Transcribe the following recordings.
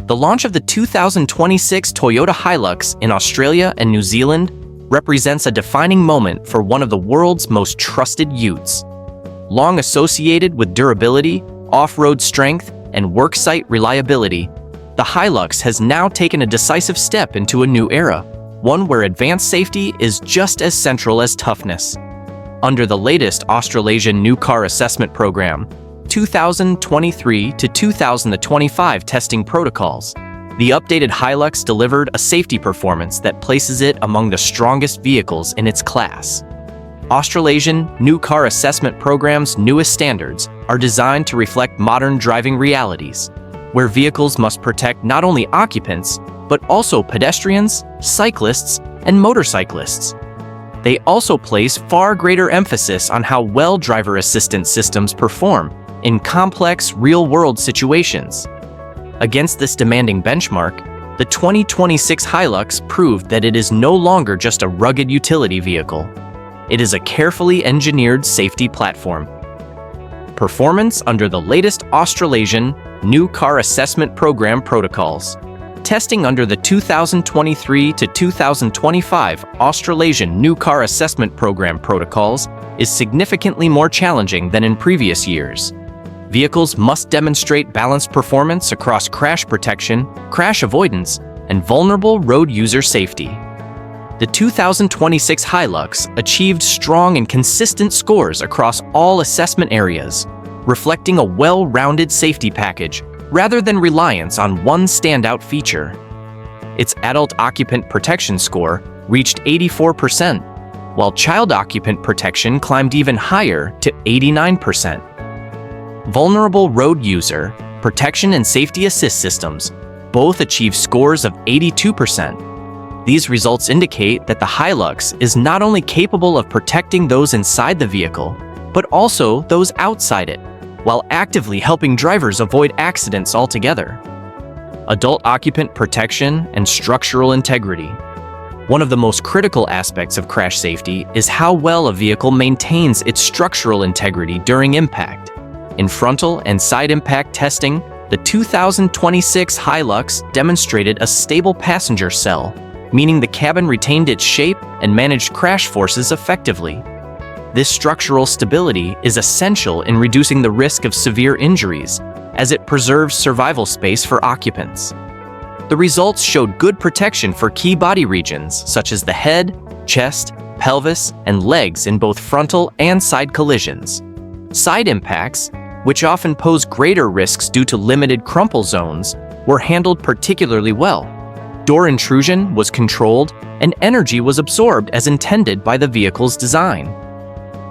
The launch of the 2026 Toyota Hilux in Australia and New Zealand represents a defining moment for one of the world's most trusted utes. Long associated with durability, off-road strength, and worksite reliability, the Hilux has now taken a decisive step into a new era, one where advanced safety is just as central as toughness. Under the latest Australasian New Car Assessment Program, 2023 to 2025 testing protocols, the updated Hilux delivered a safety performance that places it among the strongest vehicles in its class. Australasian New Car Assessment Program's newest standards are designed to reflect modern driving realities, where vehicles must protect not only occupants, but also pedestrians, cyclists, and motorcyclists. They also place far greater emphasis on how well driver assistance systems perform in complex real-world situations. Against this demanding benchmark, the 2026 Hilux proved that it is no longer just a rugged utility vehicle. It is a carefully engineered safety platform. Performance under the latest Australasian New Car Assessment Program protocols. Testing under the 2023 to 2025 Australasian New Car Assessment Program protocols is significantly more challenging than in previous years. Vehicles must demonstrate balanced performance across crash protection, crash avoidance, and vulnerable road user safety. The 2026 Hilux achieved strong and consistent scores across all assessment areas, reflecting a well-rounded safety package rather than reliance on one standout feature. Its adult occupant protection score reached 84%, while child occupant protection climbed even higher to 89%. Vulnerable road user, protection and safety assist systems both achieved scores of 82%. These results indicate that the Hilux is not only capable of protecting those inside the vehicle, but also those outside it, while actively helping drivers avoid accidents altogether. Adult occupant protection and structural integrity. One of the most critical aspects of crash safety is how well a vehicle maintains its structural integrity during impact. In frontal and side impact testing, the 2026 Hilux demonstrated a stable passenger cell, meaning the cabin retained its shape and managed crash forces effectively. This structural stability is essential in reducing the risk of severe injuries, as it preserves survival space for occupants. The results showed good protection for key body regions such as the head, chest, pelvis, and legs in both frontal and side collisions. Side impacts, which often pose greater risks due to limited crumple zones, were handled particularly well. Door intrusion was controlled, and energy was absorbed as intended by the vehicle's design.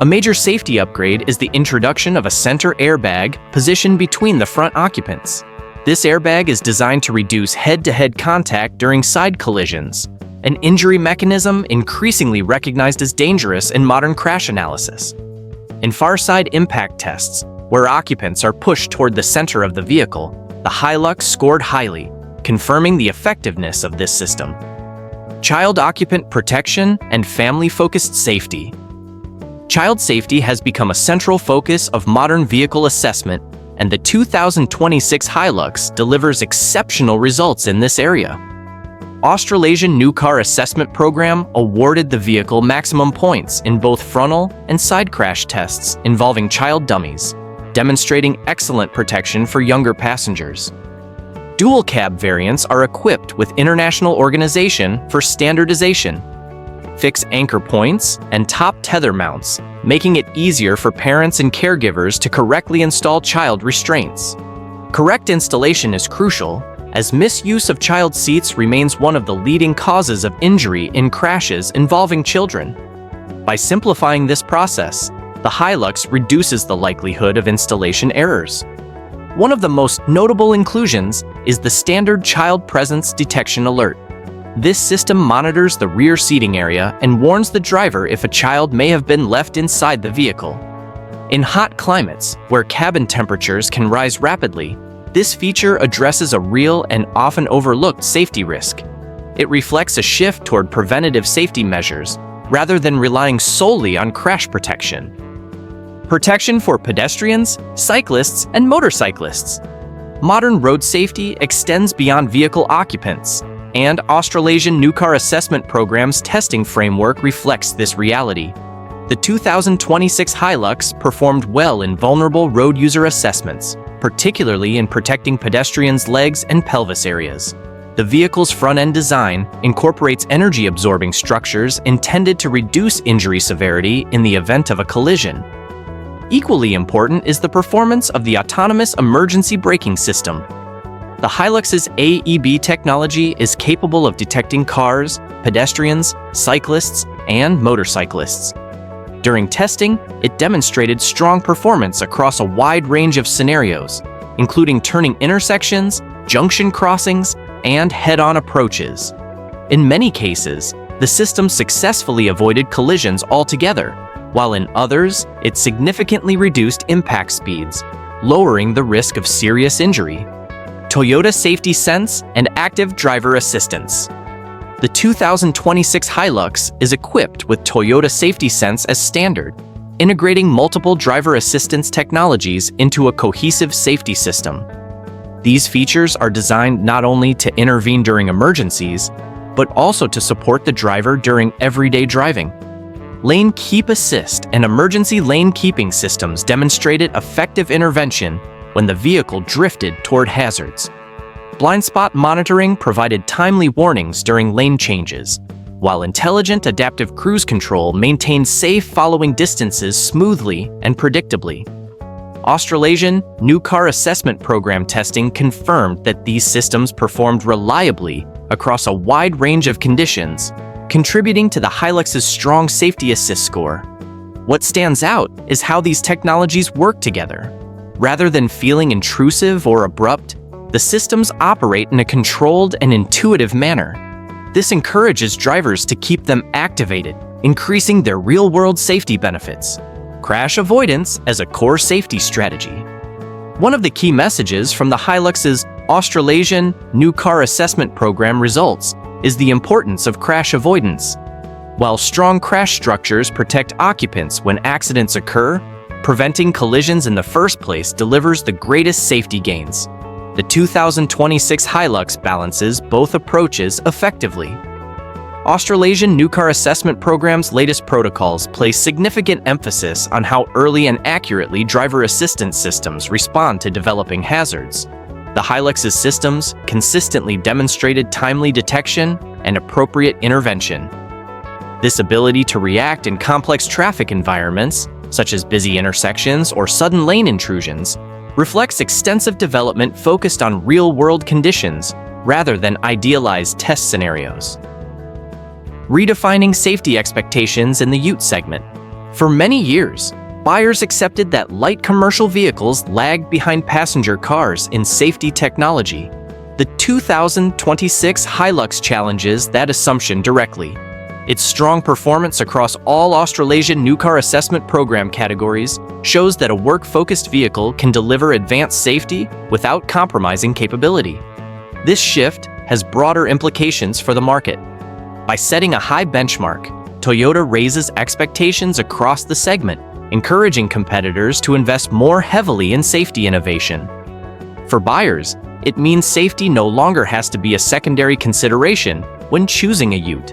A major safety upgrade is the introduction of a center airbag positioned between the front occupants. This airbag is designed to reduce head-to-head contact during side collisions, an injury mechanism increasingly recognized as dangerous in modern crash analysis. In far-side impact tests, where occupants are pushed toward the center of the vehicle, the Hilux scored highly, confirming the effectiveness of this system. Child occupant protection and family-focused safety. Child safety has become a central focus of modern vehicle assessment, and the 2026 Hilux delivers exceptional results in this area. Australasian New Car Assessment Program awarded the vehicle maximum points in both frontal and side crash tests involving child dummies, demonstrating excellent protection for younger passengers. Dual cab variants are equipped with International Organization for Standardization, fixed anchor points, and top tether mounts, making it easier for parents and caregivers to correctly install child restraints. Correct installation is crucial, as misuse of child seats remains one of the leading causes of injury in crashes involving children. By simplifying this process, the Hilux reduces the likelihood of installation errors. One of the most notable inclusions is the standard child presence detection alert. This system monitors the rear seating area and warns the driver if a child may have been left inside the vehicle. In hot climates, where cabin temperatures can rise rapidly, this feature addresses a real and often overlooked safety risk. It reflects a shift toward preventative safety measures, rather than relying solely on crash protection. Protection for pedestrians, cyclists, and motorcyclists. Modern road safety extends beyond vehicle occupants, and Australasian New Car Assessment Program's testing framework reflects this reality. The 2026 Hilux performed well in vulnerable road user assessments, particularly in protecting pedestrians' legs and pelvis areas. The vehicle's front-end design incorporates energy-absorbing structures intended to reduce injury severity in the event of a collision. Equally important is the performance of the autonomous emergency braking system. The Hilux's AEB technology is capable of detecting cars, pedestrians, cyclists, and motorcyclists. During testing, it demonstrated strong performance across a wide range of scenarios, including turning intersections, junction crossings, and head-on approaches. In many cases, the system successfully avoided collisions altogether, while in others, it significantly reduced impact speeds, lowering the risk of serious injury. Toyota Safety Sense and Active Driver Assistance. The 2026 Hilux is equipped with Toyota Safety Sense as standard, integrating multiple driver assistance technologies into a cohesive safety system. These features are designed not only to intervene during emergencies, but also to support the driver during everyday driving. Lane Keep Assist and emergency lane keeping systems demonstrated effective intervention when the vehicle drifted toward hazards. Blind spot monitoring provided timely warnings during lane changes, while intelligent adaptive cruise control maintained safe following distances smoothly and predictably. Australasian New Car Assessment Program testing confirmed that these systems performed reliably across a wide range of conditions, contributing to the Hilux's strong safety assist score. What stands out is how these technologies work together. Rather than feeling intrusive or abrupt, the systems operate in a controlled and intuitive manner. This encourages drivers to keep them activated, increasing their real-world safety benefits. Crash avoidance as a core safety strategy. One of the key messages from the Hilux's Australasian New Car Assessment Program results is the importance of crash avoidance. While strong crash structures protect occupants when accidents occur, preventing collisions in the first place delivers the greatest safety gains. The 2026 Hilux balances both approaches effectively. Australasian New Car Assessment Program's latest protocols place significant emphasis on how early and accurately driver assistance systems respond to developing hazards. The Hilux's systems consistently demonstrated timely detection and appropriate intervention. This ability to react in complex traffic environments, such as busy intersections or sudden lane intrusions, reflects extensive development focused on real-world conditions rather than idealized test scenarios. Redefining safety expectations in the ute segment. For many years, buyers accepted that light commercial vehicles lagged behind passenger cars in safety technology. The 2026 Hilux challenges that assumption directly. Its strong performance across all Australasian New Car Assessment Program categories shows that a work-focused vehicle can deliver advanced safety without compromising capability. This shift has broader implications for the market. By setting a high benchmark, Toyota raises expectations across the segment, encouraging competitors to invest more heavily in safety innovation. For buyers, it means safety no longer has to be a secondary consideration when choosing a ute.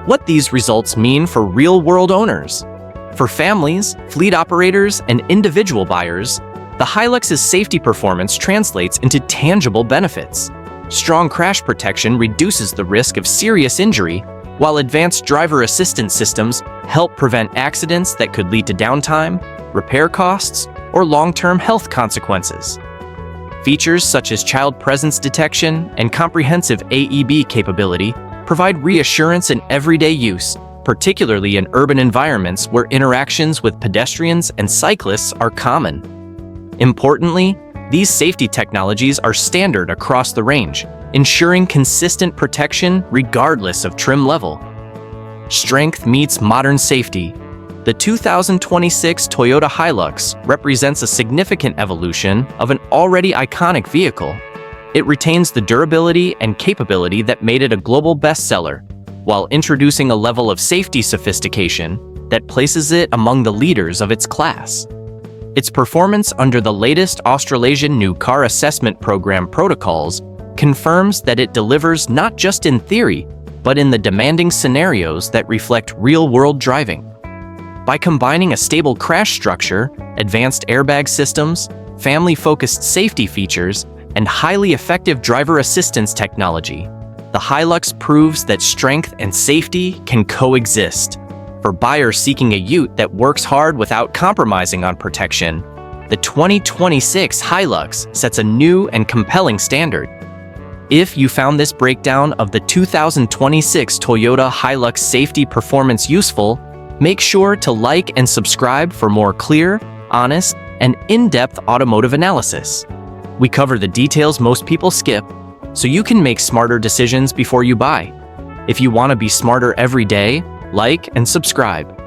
What these results mean for real-world owners. For families, fleet operators, and individual buyers, the Hilux's safety performance translates into tangible benefits. Strong crash protection reduces the risk of serious injury, while advanced driver assistance systems help prevent accidents that could lead to downtime, repair costs, or long-term health consequences. Features such as child presence detection and comprehensive AEB capability provide reassurance in everyday use, particularly in urban environments where interactions with pedestrians and cyclists are common. Importantly, these safety technologies are standard across the range, ensuring consistent protection regardless of trim level. Strength meets modern safety. The 2026 Toyota Hilux represents a significant evolution of an already iconic vehicle. It retains the durability and capability that made it a global bestseller, while introducing a level of safety sophistication that places it among the leaders of its class. Its performance under the latest Australasian New Car Assessment Program protocols confirms that it delivers not just in theory, but in the demanding scenarios that reflect real-world driving. By combining a stable crash structure, advanced airbag systems, family-focused safety features, and highly effective driver assistance technology, the Hilux proves that strength and safety can coexist. For buyers seeking a ute that works hard without compromising on protection, the 2026 Hilux sets a new and compelling standard. If you found this breakdown of the 2026 Toyota Hilux safety performance useful, make sure to like and subscribe for more clear, honest, and in-depth automotive analysis. We cover the details most people skip, so you can make smarter decisions before you buy. If you want to be smarter every day, like and subscribe.